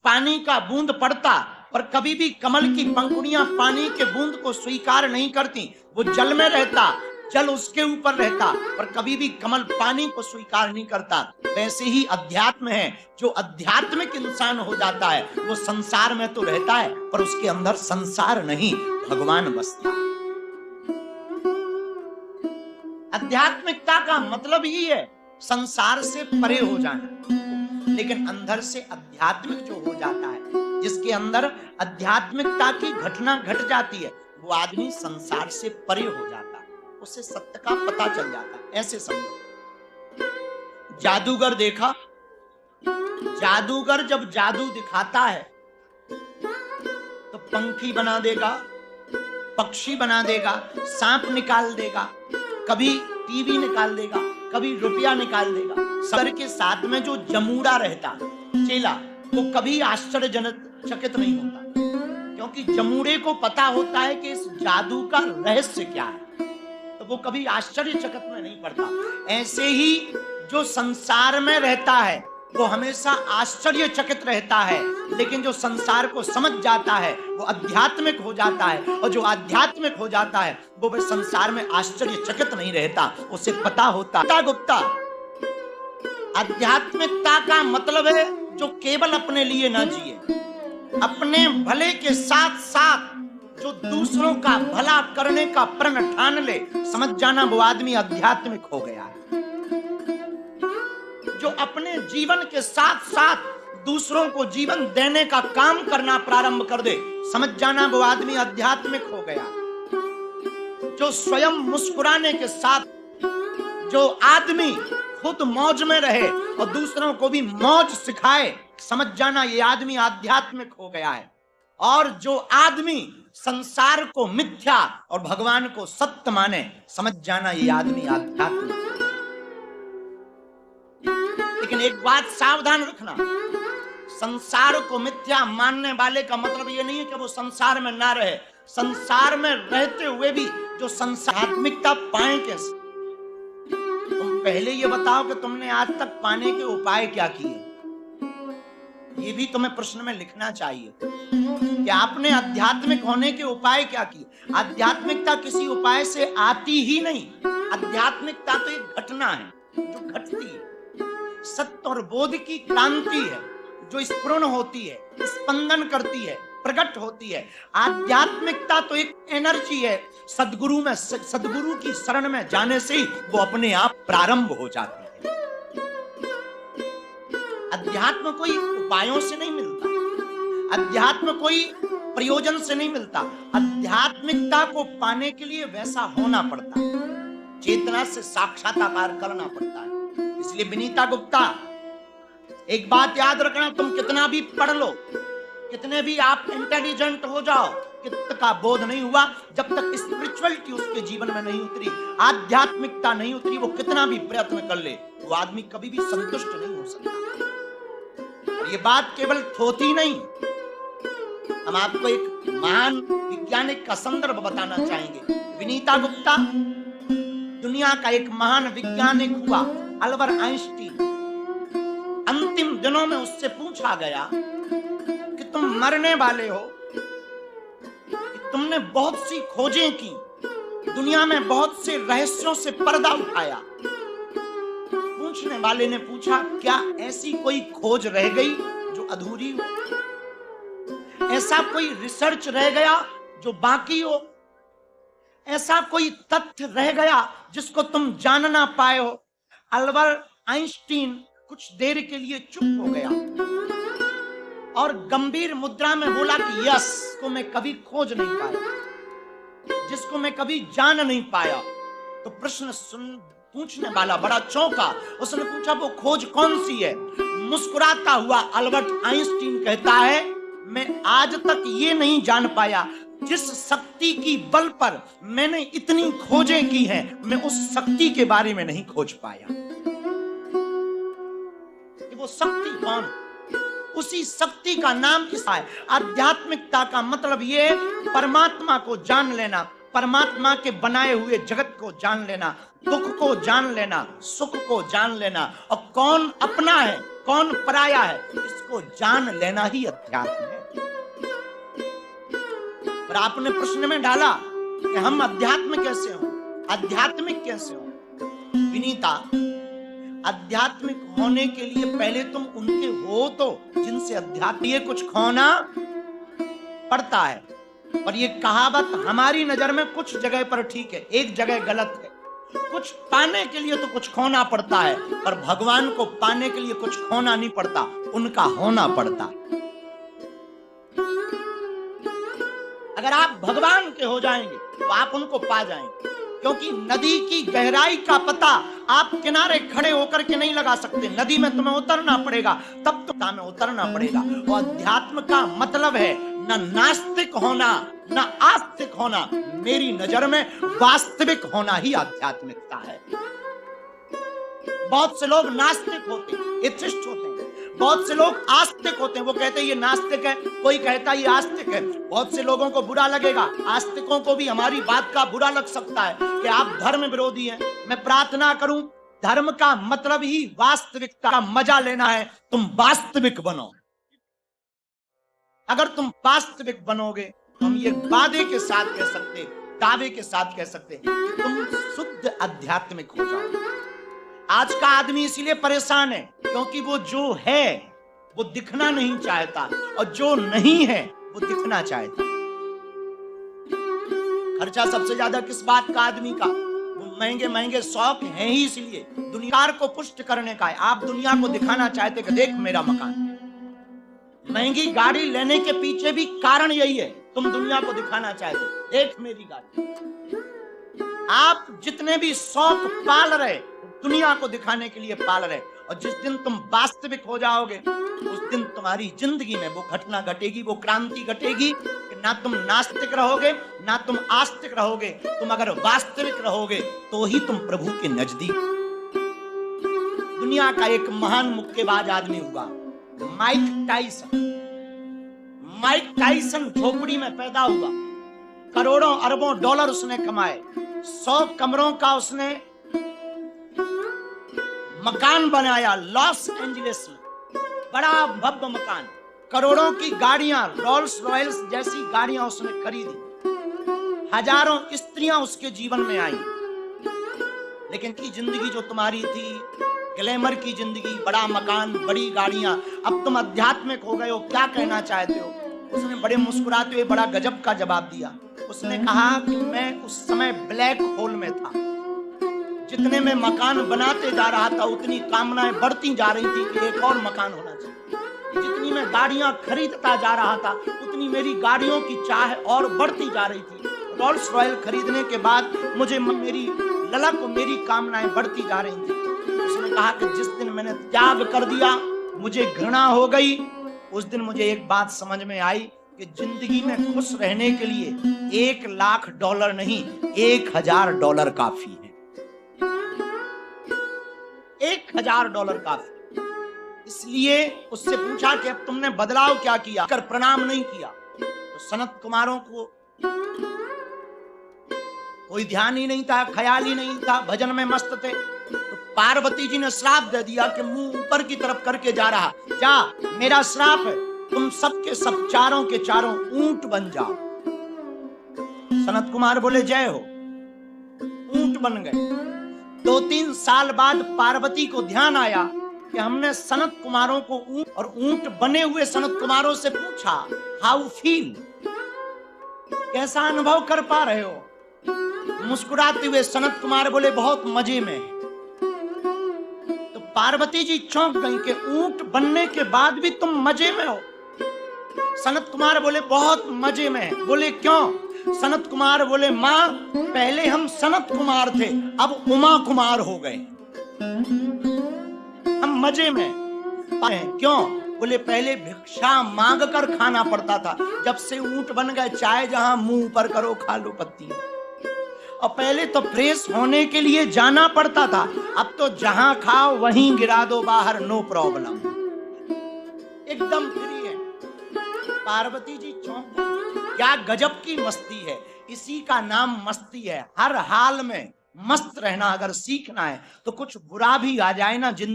पानी का बूंद पड़ता, पर कभी भी कमल की पंखुड़ियां पानी के बूंद को स्वीकार नहीं करती। वो जल में रहता, जल उसके ऊपर रहता, पर कभी भी कमल पानी को स्वीकार नहीं करता। वैसे ही अध्यात्म है, जो आध्यात्मिक इंसान हो जाता है वो संसार में तो रहता है, पर उसके अंदर संसार नहीं, भगवान बसता है। आध्यात्मिकता का मतलब ही है संसार से परे हो जाना। लेकिन अंदर से आध्यात्मिक जो हो जाता है, जिसके अंदर आध्यात्मिकता की घटना घट जाती है, वो आदमी संसार से परे हो जाता है, उसे सत्य का पता चल जाता है। ऐसे समझो, जादूगर देखा, जादूगर जब जादू दिखाता है तो पंखी बना देगा, पक्षी बना देगा, सांप निकाल देगा, कभी टीवी निकाल देगा, कभी रुपया निकाल देगा। सर के साथ में जो जमूड़ा रहता चेला, वो कभी आश्चर्यजनक चकित नहीं होता, क्योंकि जमूड़े को पता होता है कि इस जादू का रहस्य क्या है, तो वो कभी आश्चर्यचकित में नहीं पड़ता। ऐसे ही जो संसार में रहता है वो हमेशा आश्चर्यचकित रहता है, लेकिन जो संसार को समझ जाता है वो आध्यात्मिक हो जाता है, और जो आध्यात्मिक हो जाता है वो संसार में आश्चर्यचकित नहीं रहता, उसे पता होता। गुप्ता, आध्यात्मिकता का मतलब है जो केवल अपने लिए ना जिए, अपने भले के साथ साथ जो दूसरों का भला करने का प्रण ठान ले, समझ जाना वो आदमी आध्यात्मिक हो गया है। जो अपने जीवन के साथ साथ दूसरों को जीवन देने का काम करना प्रारंभ कर दे, समझ जाना वो आदमी आध्यात्मिक हो गया। जो स्वयं मुस्कुराने के साथ जो आदमी खुद मौज में रहे और दूसरों को भी मौज सिखाए, समझ जाना ये आदमी आध्यात्मिक हो गया है। और जो आदमी संसार को मिथ्या और भगवान को सत्य माने, समझ जाना ये आदमी आध्यात्मिक। लेकिन एक बात सावधान रखना, संसार को मिथ्या मानने वाले का मतलब ये नहीं है कि वो संसार में ना रहे। संसार में रहते हुए भी जो संसारात्मिकता पाए कैसे? तुम पहले ये बताओ कि तुमने आज तक पाने के उपाय क्या किए। ये भी तुम्हें प्रश्न में लिखना चाहिए कि आपने आध्यात्मिक होने के उपाय क्या किए। आध्यात्मिकता किसी उपाय से आती ही नहीं। आध्यात्मिकता तो एक घटना है जो घटती है, सत्य और बोध की क्रांति है जो स्फुरण होती है, स्पंदन करती है, प्रकट होती है। आध्यात्मिकता तो एक एनर्जी है, सदगुरु की शरण में जाने से ही वो अपने आप प्रारंभ हो जाती है। अध्यात्म कोई उपायों से नहीं मिलता, अध्यात्म कोई प्रयोजन से नहीं मिलता। आध्यात्मिकता को पाने के लिए वैसा होना पड़ता है, चेतना से साक्षात्कार करना पड़ता है। इसलिए विनीता गुप्ता, एक बात याद रखना, तुम कितना भी पढ़ लो, कितने भी आप इंटेलिजेंट हो जाओ, चित्त का बोध नहीं हुआ जब तक स्पिरिचुअलिटी उसके जीवन में नहीं उतरी, आध्यात्मिकता नहीं उतरी, वो कितना भी प्रयत्न कर ले, वो आदमी कभी भी संतुष्ट नहीं हो सकता। और ये बात केवल थोथी नहीं, हम आपको एक महान वैज्ञानिक का संदर्भ बताना चाहेंगे। विनीता गुप्ता दुनिया का एक महान वैज्ञानिक हुआ, अल्बर्ट आइंस्टीन। अंतिम दिनों में उससे पूछा गया कि तुम मरने वाले हो, कि तुमने बहुत सी खोजें की, दुनिया में बहुत से रहस्यों से पर्दा उठाया। पूछने वाले ने पूछा, क्या ऐसी कोई खोज रह गई जो अधूरी हो? ऐसा कोई रिसर्च रह गया जो बाकी हो? ऐसा कोई तथ्य रह गया जिसको तुम जान ना पाए हो? अल्बर्ट आइंस्टीन कुछ देर के लिए चुप हो गया और गंभीर मुद्रा में बोला कि यस, को मैं कभी खोज नहीं पाया, जिसको मैं कभी जान नहीं पाया। तो प्रश्न पूछने वाला बड़ा चौंका, उसने पूछा वो खोज कौन सी है? मुस्कुराता हुआ अल्बर्ट आइंस्टीन कहता है, मैं आज तक ये नहीं जान पाया, जिस शक्ति की बल पर मैंने इतनी खोजें की हैं, मैं उस शक्ति के बारे में नहीं खोज पाया कि वो शक्ति कौन, उसी शक्ति का नाम क्या है? आध्यात्मिकता का मतलब ये परमात्मा को जान लेना, परमात्मा के बनाए हुए जगत को जान लेना, दुख को जान लेना, सुख को जान लेना, और कौन अपना है कौन पराया है, इसको जान लेना ही अध्यात्म है। पर आपने प्रश्न में डाला कि हम अध्यात्म कैसे हों, आध्यात्मिक कैसे हों। विनीता, आध्यात्मिक होने के लिए पहले तुम उनके हो तो जिनसे अध्यात्म, ये कुछ खोना पड़ता है। पर ये कहावत हमारी नजर में कुछ जगह पर ठीक है, एक जगह गलत है। कुछ पाने के लिए तो कुछ खोना पड़ता है, पर भगवान को पाने के लिए कुछ खोना नहीं पड़ता, उनका होना पड़ता। अगर आप भगवान के हो जाएंगे तो आप उनको पा जाएंगे, क्योंकि नदी की गहराई का पता आप किनारे खड़े होकर के नहीं लगा सकते। नदी में तुम्हें उतरना पड़ेगा, तब तो में उतरना पड़ेगा। और अध्यात्म का मतलब है न नास्तिक होना न आस्तिक होना, मेरी नजर में वास्तविक होना ही आध्यात्मिकता है। बहुत से लोग नास्तिक होते हैं, एथिस्ट होते हैं, बहुत से लोग आस्तिक होते हैं, वो कहते हैं ये नास्तिक है, कोई कहता है ये आस्तिक है। बहुत से लोगों को बुरा लगेगा, आस्तिकों को भी हमारी बात का बुरा लग सकता है कि आप धर्म विरोधी हैं। मैं प्रार्थना करूं, धर्म का मतलब ही वास्तविकता का मजा लेना है। तुम वास्तविक बनो। अगर तुम वास्तविक बनोगे, हम ये वादे के साथ कह सकते, दावे के साथ कह सकते कि तुम शुद्ध आध्यात्मिक हो जाओगे। आज का आदमी इसीलिए परेशान है क्योंकि वो जो है वो दिखना नहीं चाहता, और जो नहीं है वो दिखना चाहता। खर्चा सबसे ज्यादा किस बात का आदमी का? वो महंगे महंगे शौक हैं ही इसलिए दुनिया को पुष्ट करने का है। आप दुनिया को दिखाना चाहते कि देख मेरा मकान। महंगी गाड़ी लेने के पीछे भी कारण यही है, तुम दुनिया को दिखाना चाहते, देख मेरी गाड़ी। आप जितने भी शौक पाल रहे दुनिया को दिखाने के लिए पाल रहे, और जिस दिन तुम वास्तविक हो जाओगे उस दिन तुम्हारी जिंदगी में वो घटना घटेगी, वो क्रांति घटेगी कि ना तुम नास्तिक रहोगे ना तुम आस्तिक रहोगे। तुम अगर वास्तविक रहोगे तो ही तुम प्रभु के नजदीक। दुनिया का एक महान मुक्केबाज आदमी हुआ, माइक टाइसन। माइक टाइसन झोपड़ी में पैदा हुआ, करोड़ों अरबों डॉलर उसने कमाए, 100 कमरों का उसने मकान बनाया लॉस एंजलिस में, बड़ा भव्य मकान, करोड़ों की गाड़ियां, रोल्स रॉयल्स जैसी गाड़ियां उसने खरीदी, हजारों स्त्रियां उसके जीवन में आई। लेकिन की जिंदगी जो तुम्हारी थी, ग्लैमर की जिंदगी, बड़ा मकान, बड़ी गाड़ियां, अब तुम आध्यात्मिक हो गए हो, क्या कहना चाहते हो? उसने बड़े मुस्कुराते हुए बड़ा गजब का जवाब दिया। उसने कहा कि मैं उस समय ब्लैक होल में था। जितने में मकान बनाते जा रहा था उतनी कामनाएं बढ़ती जा रही थी कि एक और मकान होना चाहिए। जितनी मैं गाड़ियां खरीदता जा रहा था उतनी मेरी गाड़ियों की चाह और बढ़ती जा रही थी। रोल्स रॉयल खरीदने के बाद मुझे मेरी ललक, मेरी कामनाएं बढ़ती जा रही थी। उसने कहा कि जिस दिन मैंने त्याग कर दिया, मुझे घृणा हो गई, उस दिन मुझे एक बात समझ में आई कि जिंदगी में खुश रहने के लिए $1,00,000 नहीं, $1,000 काफी है। $1,000 काफी। इसलिए उससे पूछा कि अब तुमने बदलाव क्या किया? कर प्रणाम नहीं किया। तो सनत कुमारों को कोई ध्यान ही नहीं था, ख्याल ही नहीं था, भजन में मस्त थे। तो पार्वती जी ने श्राप दे दिया कि मुंह ऊपर की तरफ करके जा रहा, जा, मेरा श्राप है, तुम सबके सब चारों के चारों ऊंट बन जाओ। सनत कुमार बोले जय हो, ऊंट बन गए। 2-3 साल बाद पार्वती को ध्यान आया कि हमने सनत कुमारों को ऊंट और ऊंट बने हुए सनत कुमारों से पूछा, हाउ फील, कैसा अनुभव कर पा रहे हो? मुस्कुराते हुए सनत कुमार बोले बहुत मजे में। तो पार्वती जी चौंक गई कि ऊंट बनने के बाद भी तुम मजे में हो? सनत कुमार बोले बहुत मजे में। बोले क्यों? सनत कुमार बोले मां, पहले हम सनत कुमार थे, अब उमा कुमार हो गए, हम मजे में। क्यों? बोले पहले भिक्षा मांग कर खाना पड़ता था, जब से ऊंट बन गए चाहे जहां मुंह ऊपर करो खा लो पत्ती। और पहले तो फ्रेश होने के लिए जाना पड़ता था, अब तो जहां खाओ वहीं गिरा दो बाहर, नो प्रॉब्लम, एकदम फ्री है। पार्वती जी चौंक गई, क्या गजब की मस्ती है। इसी का नाम मस्ती है। हर हाल में मस्त रहना अगर सीखना है तो कुछ बुरा भी आ जाए ना जिंदगी